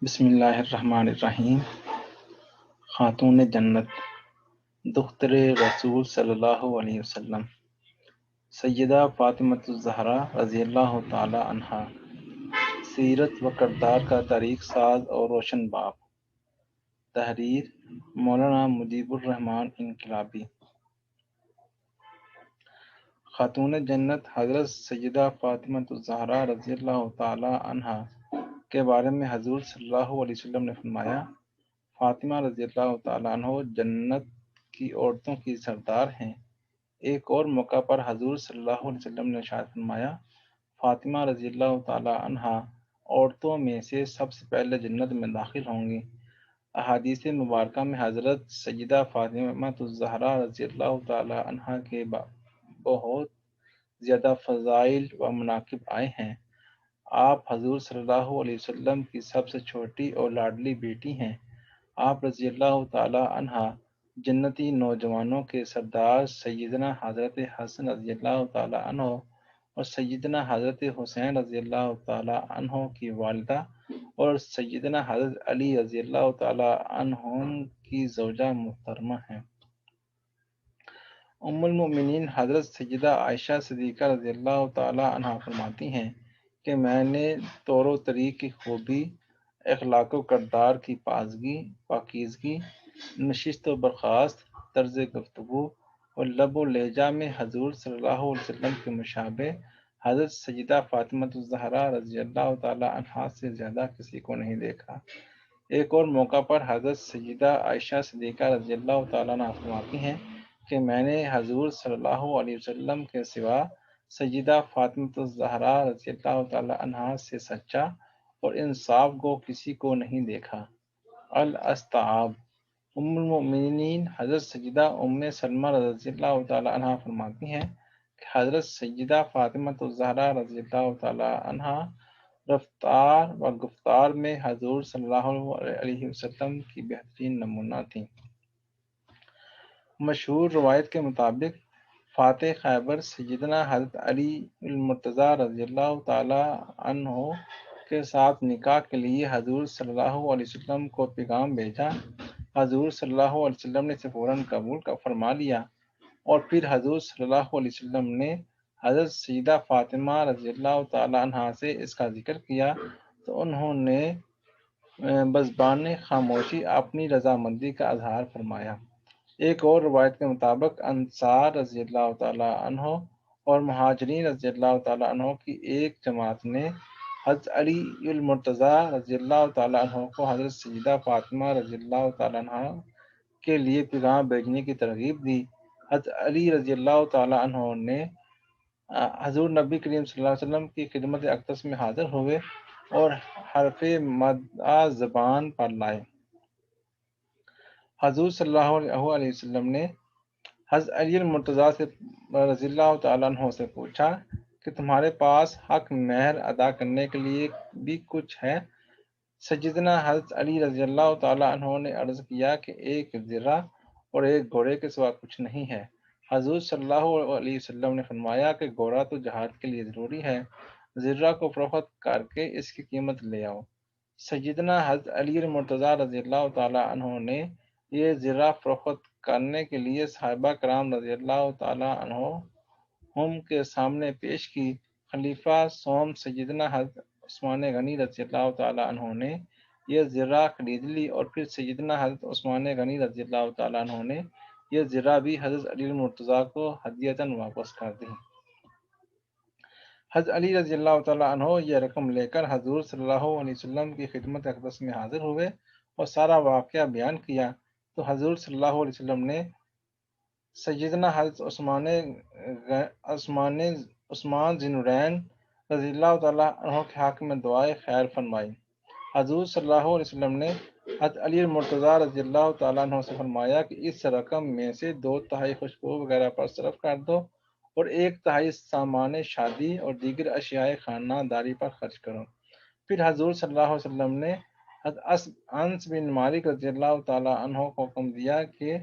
بسم اللہ الرحمن الرحیم۔ خاتون جنت دختر رسول صلی اللہ علیہ وسلم سیدہ فاطمۃ الزہرا رضی اللہ تعالی عنہا، سیرت و کردار کا تاریخ ساز اور روشن باب۔ تحریر مولانا مجیب الرحمن انقلابی۔ خاتون جنت حضرت سیدہ فاطمۃ الزہرا رضی اللہ تعالی عنہا کے بارے میں حضور صلی اللہ علیہ وسلم نے فرمایا، فاطمہ رضی اللہ تعالیٰ عنہ جنت کی عورتوں کی سردار ہیں۔ ایک اور موقع پر حضور صلی اللہ علیہ وسلم نے ارشاد فرمایا، فاطمہ رضی اللہ تعالیٰ عنہا عورتوں میں سے سب سے پہلے جنت میں داخل ہوں گی۔ احادیث مبارکہ میں حضرت سیدہ فاطمہ الزہرا رضی اللہ تعالیٰ عنہا کے بہت زیادہ فضائل و مناقب آئے ہیں۔ آپ حضور صلی اللہ علیہ وسلم کی سب سے چھوٹی اور لاڈلی بیٹی ہیں۔ آپ رضی اللہ تعالی عنہا جنتی نوجوانوں کے سردار سیدنا حضرت حسن رضی اللہ تعالی عنہ اور سیدنا حضرت حسین رضی اللہ تعالی عنہ کی والدہ اور سیدنا حضرت علی رضی اللہ تعالی عنہم کی زوجہ محترمہ ہیں۔ ام المؤمنین حضرت سیدہ عائشہ صدیقہ رضی اللہ تعالی عنہا فرماتی ہیں کہ میں نے طور و طریق کی خوبی، اخلاق و کردار کی پاکیزگی، نشست و برخاست، طرز گفتگو اور لب و لہجہ میں حضور صلی اللہ علیہ وسلم کے مشابہ حضرت سیدہ فاطمہ الزہرا رضی اللہ تعالی عنہا سے زیادہ کسی کو نہیں دیکھا۔ ایک اور موقع پر حضرت سیدہ عائشہ صدیقہ رضی اللہ تعالیٰ عنہ فرماتی ہیں کہ میں نے حضور صلی اللہ علیہ وسلم کے سوا سیدہ فاطمہ الزہرا رضی اللہ تعالیٰ عنہا سے سچا اور انصاف گو کسی کو نہیں دیکھا۔ الاستعاب ام المؤمنین حضرت سیدہ ام سلمہ رضی اللہ تعالیٰ عنہا فرماتی ہیں کہ حضرت سیدہ فاطمہ الزہرا رضی اللہ تعالیٰ عنہا رفتار و گفتار میں حضور صلی اللہ علیہ وسلم کی بہترین نمونہ تھیں۔ مشہور روایت کے مطابق فاتح خیبر سیدنا حضرت علی المرتضیٰ رضی اللہ تعالی عنہ کے ساتھ نکاح کے لیے حضور صلی اللہ علیہ وسلم کو پیغام بھیجا۔ حضور صلی اللہ علیہ وسلم نے اسے فوراً قبول فرما لیا اور پھر حضور صلی اللہ علیہ وسلم نے حضرت سیدہ فاطمہ رضی اللہ تعالی عنہا سے اس کا ذکر کیا تو انہوں نے بزبان خاموشی اپنی رضامندی کا اظہار فرمایا۔ ایک اور روایت کے مطابق انصار رضی اللہ تعالی عنہ اور مہاجرین رضی اللہ تعالی عنہ کی ایک جماعت نے حضرت علی المرتضیٰ رضی اللہ تعالی عنہ کو حضرت سیدہ فاطمہ رضی اللہ تعالی عنہ کے لیے پیغام بھیجنے کی ترغیب دی۔ حضرت علی رضی اللہ تعالی عنہ نے حضور نبی کریم صلی اللہ علیہ وسلم کی خدمت اقدس میں حاضر ہوئے اور حرف مدعا زبان پر لائے۔ حضور صلی اللہ علیہ وسلم نے حضرت علی المرتضیٰ سے رضی اللہ تعالیٰ عنہ سے پوچھا کہ تمہارے پاس حق مہر ادا کرنے کے لیے بھی کچھ ہے؟ سیدنا حضرت علی رضی اللہ تعالیٰ عنہ نے عرض کیا کہ ایک زرہ اور ایک گھوڑے کے سوا کچھ نہیں ہے۔ حضور صلی اللہ علیہ وسلم نے فرمایا کہ گھوڑا تو جہاد کے لیے ضروری ہے، زرہ کو فروخت کر کے اس کی قیمت لے آؤ۔ سیدنا حضرت علی المرتضیٰ رضی اللہ تعالیٰ عنہ نے یہ زرہ فروخت کرنے کے لیے صحابہ کرام رضی اللہ تعالیٰ عنہم کے سامنے پیش کی۔ خلیفہ سوم سیدنا حضرت عثمان غنی رضی اللہ تعالیٰ عنہ نے یہ زرہ خرید لی اور پھر سیدنا حضرت عثمان غنی رضی اللہ تعالیٰ عنہ نے یہ زرہ بھی حضرت علی المرتضیٰ کو ہدیۃً واپس کر دی۔ حضرت علی رضی اللہ تعالیٰ عنہ یہ رقم لے کر حضور صلی اللہ علیہ وسلم کی خدمت اقدس میں حاضر ہوئے اور سارا واقعہ بیان کیا تو حضور صلی اللہ علیہ وسلم نے سیدنا حضرت عثمان ذی النورین رضی اللہ تعالیٰ عنہ کے حق میں دعائے خیر فرمائی۔ حضور صلی اللہ علیہ وسلم نے حضرت علی المرتضیٰ رضی اللہ تعالیٰ عنہ سے فرمایا کہ اس رقم میں سے 2/3 خوشبو وغیرہ پر صرف کر دو اور 1/3 سامان شادی اور دیگر اشیاء خانہ داری پر خرچ کرو۔ پھر حضور صلی اللہ علیہ وسلم نے حضرت انس بن مالک رضی اللہ تعالیٰ عنہ کو حکم دیا کہ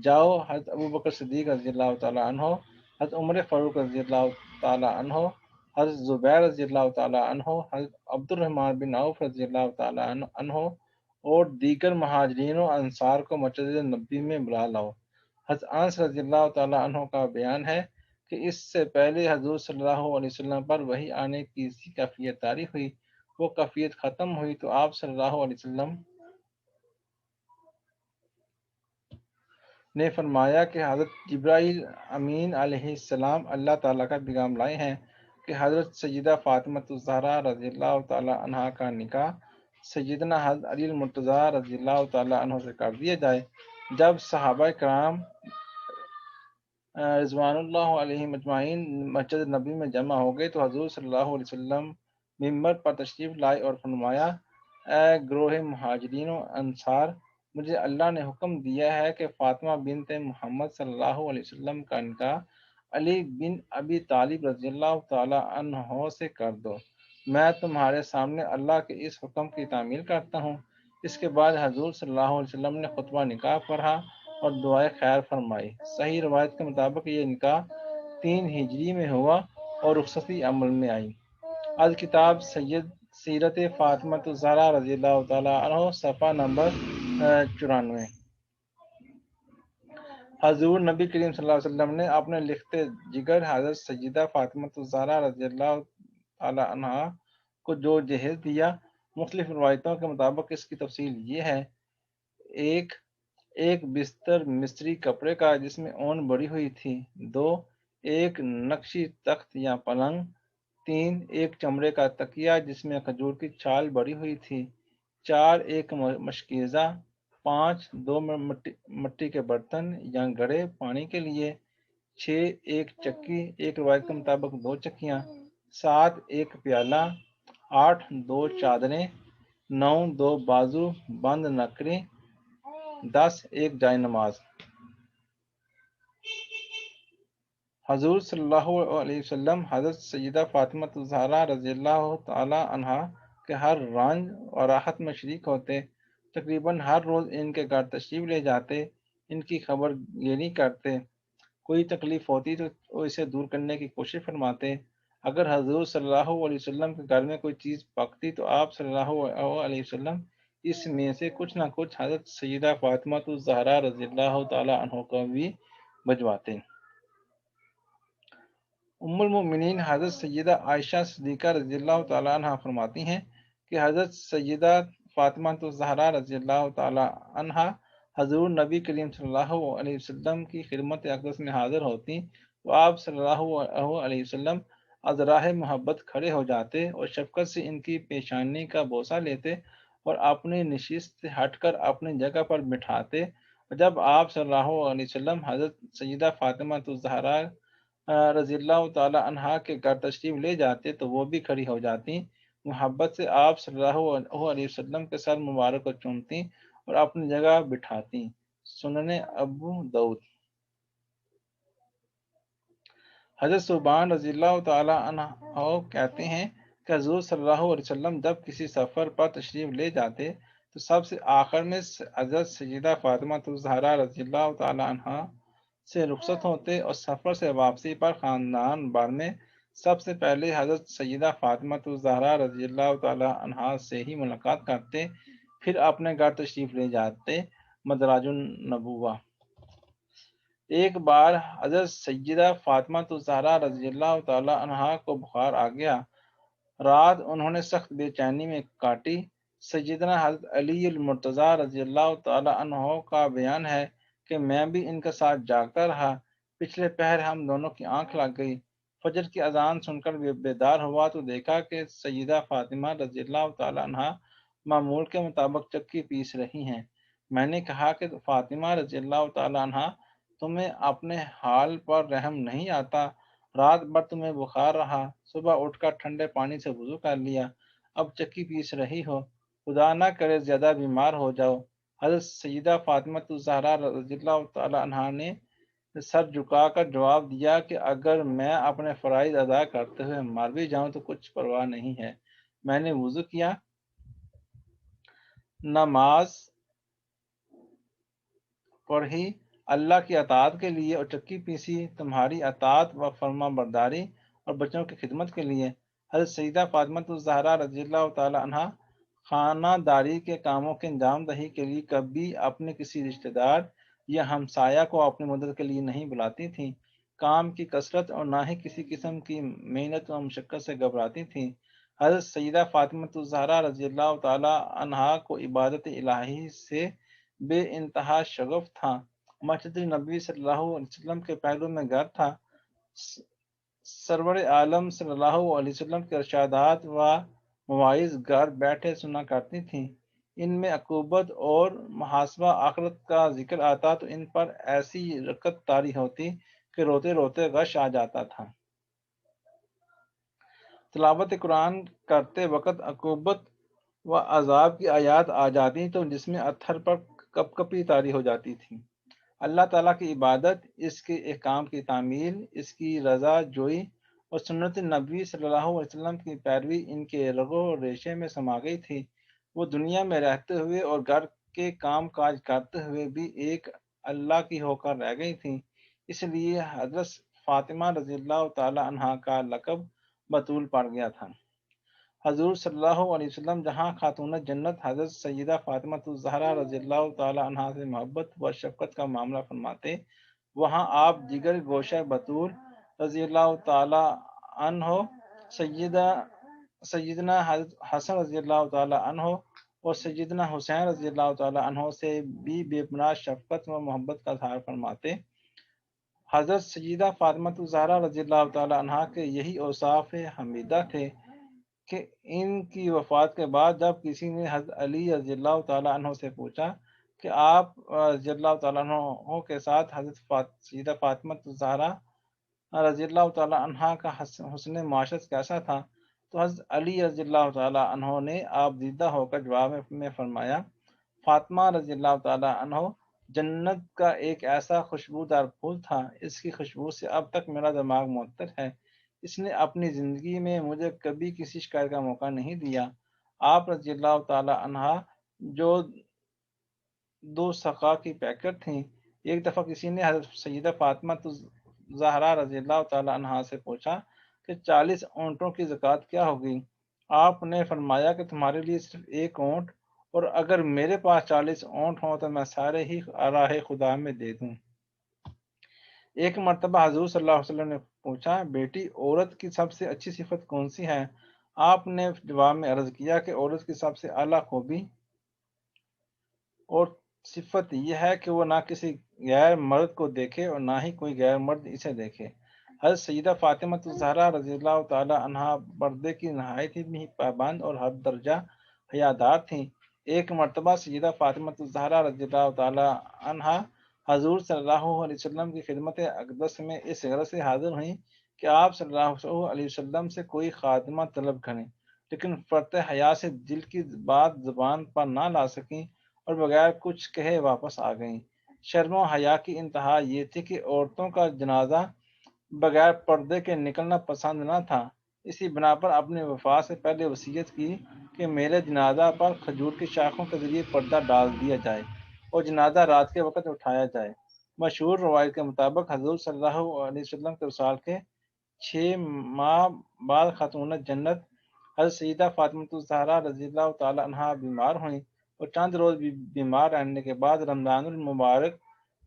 جاؤ حضرت ابوبکر صدیق رضی اللہ تعالیٰ عنہ، حضرت عمر فاروق رضی اللہ تعالیٰ عنہ، حضرت زبیر رضی اللہ تعالیٰ عنہ، حضرت عبد الرحمن بن عوف رضی اللہ تعالیٰ عنہ اور دیگر مہاجرین و انصار کو مسجد نبی میں بلا لاؤ۔ حضرت انس رضی اللہ تعالیٰ عنہ کا بیان ہے کہ اس سے پہلے حضور صلی اللہ علیہ وسلم پر وحی آنے کی سی کیفیت طاری ہوئی، وہ کیفیت ختم ہوئی تو آپ صلی اللہ علیہ وسلم نے فرمایا کہ حضرت جبرائیل امین علیہ السلام اللہ تعالیٰ کا پیغام لائے ہیں کہ حضرت سیدہ فاطمہ الزہرا رضی اللہ تعالیٰ عنہ کا نکاح سیدنا حضرت علی المرتضیٰ رضی اللہ تعالیٰ عنہ سے کر دیا جائے۔ جب صحابہ کرام رضوان اللہ علیہ مجمعین مسجد نبی میں جمع ہو گئے تو حضور صلی اللہ علیہ وسلم ممبر پر تشریف لائے اور فرمایا، اے گروہ مہاجرین و انصار، مجھے اللہ نے حکم دیا ہے کہ فاطمہ بنت محمد صلی اللہ علیہ وسلم کا نکاح علی بن ابی طالب رضی اللہ تعالی عنہ سے کر دو۔ میں تمہارے سامنے اللہ کے اس حکم کی تعمیل کرتا ہوں۔ اس کے بعد حضور صلی اللہ علیہ وسلم نے خطبہ نکاح پڑھا اور دعائے خیر فرمائی۔ صحیح روایت کے مطابق یہ نکاح 3 ہجری میں ہوا اور رخصتی عمل میں آئی۔ آج کتاب سیرت فاطمہ الزہرا رضی اللہ تعالیٰ عنہ، صفحہ نمبر 94۔ حضور نبی کریم صلی اللہ علیہ وسلم نے اپنے لکھتے جگر حضرت سیدہ فاطمہ الزہرا رضی اللہ تعالیٰ عنہ کو جو جہیز دیا، مختلف روایتوں کے مطابق اس کی تفصیل یہ ہے: ایک بستر مصری کپڑے کا جس میں اون بڑی ہوئی تھی۔ 2 ایک نقشی تخت یا پلنگ۔ 3 ایک چمڑے کا تکیہ جس میں کھجور کی چھال بڑی ہوئی تھی۔ 4 ایک مشکیزہ۔ 5 2 مٹی کے برتن یا گڑھے پانی کے لیے۔ 6 ایک چکی، ایک روایت کے مطابق 2 چکیاں۔ 7 ایک پیالہ۔ 8 2 چادریں۔ 9 2 بازو بند نکریں۔ 10 ایک جائے نماز۔ حضور صلی اللہ علیہ وسلم حضرت سیدہ فاطمہ الزہرا رضی اللہ تعالی عنہا کے ہر رنج اور راحت میں شریک ہوتے، تقریباً ہر روز ان کے گھر تشریف لے جاتے، ان کی خبر گیری کرتے، کوئی تکلیف ہوتی تو اسے دور کرنے کی کوشش فرماتے۔ اگر حضور صلی اللہ علیہ وسلم کے گھر میں کوئی چیز پکتی تو آپ صلی اللہ علیہ وسلم اس میں سے کچھ نہ کچھ حضرت سیدہ فاطمہ الزہرا رضی اللہ تعالی عنہ کو بھی بھجواتے۔ ام المؤمنین حضرت سیدہ عائشہ صدیقہ رضی اللہ تعالی عنہ فرماتی ہیں کہ حضرت سیدہ فاطمہ الزہرا رضی اللہ تعالی عنہ حضور نبی کریم صلی اللہ علیہ وسلم کی خدمت اقدس میں حاضر ہوتی تو آپ صلی اللہ علیہ وسلم از راہ محبت کھڑے ہو جاتے اور شفقت سے ان کی پیشانی کا بوسہ لیتے اور اپنی نشست سے ہٹ کر اپنی جگہ پر بٹھاتے، اور جب آپ صلی اللہ علیہ وسلم حضرت سیدہ فاطمہ الزہرا رضی اللہ تعالی عنہا کے گھر تشریف لے جاتے تو وہ بھی کھڑی ہو جاتی، محبت سے آپ صلی اللہ علیہ وسلم کے سر مبارک کو چومتی اور اپنی جگہ بٹھاتی۔ سنن ابو داؤد۔ حضرت صوبان رضی اللہ تعالی عنہ کہتے ہیں کہ حضور صلی اللہ علیہ وسلم جب کسی سفر پر تشریف لے جاتے تو سب سے آخر میں حضرت سیدہ فاطمہ الزہرا رضی اللہ تعالی عنہ سے رخصت ہوتے اور سفر سے واپسی پر خاندان بھر میں سب سے پہلے حضرت سیدہ فاطمہ الزہرا رضی اللہ تعالی عنہا سے ہی ملاقات کرتے، پھر اپنے گھر تشریف لے جاتے۔ مدراج النبوہ۔ ایک بار حضرت سیدہ فاطمہ الزہرا رضی اللہ تعالی عنہا کو بخار آ گیا، رات انہوں نے سخت بے چینی میں کاٹی۔ سیدنا حضرت علی المرتضیٰ رضی اللہ تعالی عنہ کا بیان ہے کہ میں بھی ان کے ساتھ جاگتا رہا۔ پچھلے پہر ہم دونوں کی آنکھ لگ گئی۔ فجر کی اذان سن کر بیدار ہوا تو دیکھا کہ سیدہ فاطمہ رضی اللہ تعالی عنہا معمول کے مطابق چکی پیس رہی ہیں۔ میں نے کہا کہ فاطمہ رضی اللہ تعالی عنہا، تمہیں اپنے حال پر رحم نہیں آتا؟ رات بھر تمہیں بخار رہا، صبح اٹھ کر ٹھنڈے پانی سے وضو کر لیا، اب چکی پیس رہی ہو، خدا نہ کرے زیادہ بیمار ہو جاؤ۔ حضرت سیدہ فاطمہ الزہرا رضی اللہ تعالی عنہا نے سر جھکا کر جواب دیا کہ اگر میں اپنے فرائض ادا کرتے ہوئے مر بھی جاؤں تو کچھ پرواہ نہیں ہے۔ میں نے وضو کیا، نماز پڑھی اللہ کی اطاعت کے لیے اور چکی پیسی تمہاری اطاعت و فرما برداری اور بچوں کی خدمت کے لیے۔ حضرت سیدہ فاطمہ الزہرا رضی اللہ تعالی عنہا خانہ داری کے کاموں کے انجام دہی کے لیے کبھی اپنے کسی رشتہ دار یا ہمسایہ کو اپنی مدد کے لیے نہیں بلاتی تھیں۔ کام کی کثرت اور نہ ہی کسی قسم کی محنت و مشقت سے گھبراتی تھیں۔ حضرت سیدہ فاطمہ الزہرا رضی اللہ تعالی عنہا کو عبادت الہی سے بے انتہا شغف تھا۔ مسجد نبوی صلی اللہ علیہ وسلم کے پہلو میں گھر تھا۔ سرور عالم صلی اللہ علیہ وسلم کے ارشادات و مواعظ گھر بیٹھے سنا کرتی تھیں۔ ان میں عقوبت اور محاسبہ آخرت کا ذکر آتا تو ان پر ایسی رکت طاری ہوتی کہ روتے روتے غش آ جاتا تھا۔ تلاوت قرآن کرتے وقت عقوبت و عذاب کی آیات آ جاتی تو جس میں اتھر پر کپ کپی طاری ہو جاتی تھی۔ اللہ تعالیٰ کی عبادت، اس کے احکام کی تعمیل، اس کی رضا جوئی اور سنت نبوی صلی اللہ علیہ وسلم کی پیروی ان کے رگ و ریشے میں سما گئی تھی۔ وہ دنیا میں رہتے ہوئے اور گھر کے کام کاج کرتے ہوئے بھی ایک اللہ کی ہو کر رہ گئی تھی۔ اس لیے حضرت فاطمہ رضی اللہ تعالی عنہا کا لقب بطول پڑ گیا تھا۔ حضور صلی اللہ علیہ وسلم جہاں خاتون جنت حضرت سیدہ فاطمہ الزہرا رضی اللہ تعالی عنہا سے محبت و شفقت کا معاملہ فرماتے، وہاں آپ جگر گوشہ بطول رضی اللہ تعالی عنہ، سیدنا حسن رضی اللہ تعالی عنہ اور سیدنا حسین رضی اللہ تعالی عنہ سے بھی بے پناہ شفقت و محبت کا اظہار فرماتے۔ حضرت سیدہ فاطمہ الزہرا رضی اللہ تعالی عنہا کے یہی اوصاف حمیدہ تھے کہ ان کی وفات کے بعد جب کسی نے حضرت علی رضی اللہ تعالیٰ عنہ سے پوچھا کہ آپ رضی اللہ تعالیٰ عنہ کے ساتھ حضرت سیدہ فاطمہ الزہرا رضی اللہ تعالیٰ عنہ کا حسن معاشرت کیسا تھا، تو حضرت علی رضی اللہ تعالیٰ عنہ نے آپ دیدہ ہو کر جواب میں فرمایا، فاطمہ رضی اللہ تعالیٰ عنہ جنت کا ایک ایسا خوشبودار پھول تھا، اس کی خوشبو سے اب تک میرا دماغ معطر ہے۔ اس نے اپنی زندگی میں مجھے کبھی کسی شکایت کا موقع نہیں دیا۔ آپ رضی اللہ تعالی عنہا جو دو سخا کی پیکر تھیں، ایک دفعہ کسی نے حضرت سیدہ فاطمہ زہرا رضی اللہ تعالی عنہا سے پوچھا کہ 40 اونٹوں کی زکوٰۃ کیا ہوگی؟ آپ نے فرمایا کہ تمہارے لیے صرف ایک اونٹ، اور اگر میرے پاس 40 اونٹ ہوں تو میں سارے ہی راہ خدا میں دے دوں۔ ایک مرتبہ حضور صلی اللہ علیہ وسلم نے پوچھا، بیٹی عورت کی سب سے اچھی صفت کون سی ہے؟ آپ نے جواب میں عرض کیا کہ عورت کی سب سے اعلیٰ خوبی اور صفت یہ ہے کہ وہ نہ کسی غیر مرد کو دیکھے اور نہ ہی کوئی غیر مرد اسے دیکھے۔ حضرت سیدہ فاطمہ الزہرا رضی اللہ تعالی عنہا پردے کی نہایت ہی پابند اور ہر درجہ حیادار تھیں۔ ایک مرتبہ سیدہ فاطمہ الزہرا رضی اللہ تعالی عنہا حضور صلی اللہ علیہ وسلم کی خدمت اقدس میں اس غرض سے حاضر ہوئیں کہ آپ صلی اللہ علیہ وسلم سے کوئی خادمہ طلب کریں، لیکن فرط حیا سے دل کی بات زبان پر نہ لا سکیں اور بغیر کچھ کہے واپس آ گئیں۔ شرم و حیا کی انتہا یہ تھی کہ عورتوں کا جنازہ بغیر پردے کے نکلنا پسند نہ تھا۔ اسی بنا پر اپنی وفات سے پہلے وصیت کی کہ میرے جنازہ پر کھجور کی شاخوں کے ذریعے پردہ ڈال دیا جائے اور جنازہ رات کے وقت اٹھایا جائے۔ مشہور روایت کے مطابق حضور صلی اللہ علیہ وسلم کے وصال کے 6 ماہ بعد خاتون جنت حضرت سیدہ فاطمہ الزہرا رضی اللہ تعالی عنہا بیمار ہوئیں اور چند روز بیمار رہنے کے بعد رمضان المبارک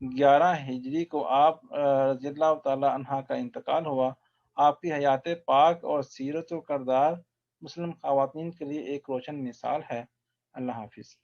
11 ہجری کو آپ رضی اللہ تعالی عنہا کا انتقال ہوا۔ آپ کی حیات پاک اور سیرت و کردار مسلم خواتین کے لیے ایک روشن مثال ہے۔ اللہ حافظ۔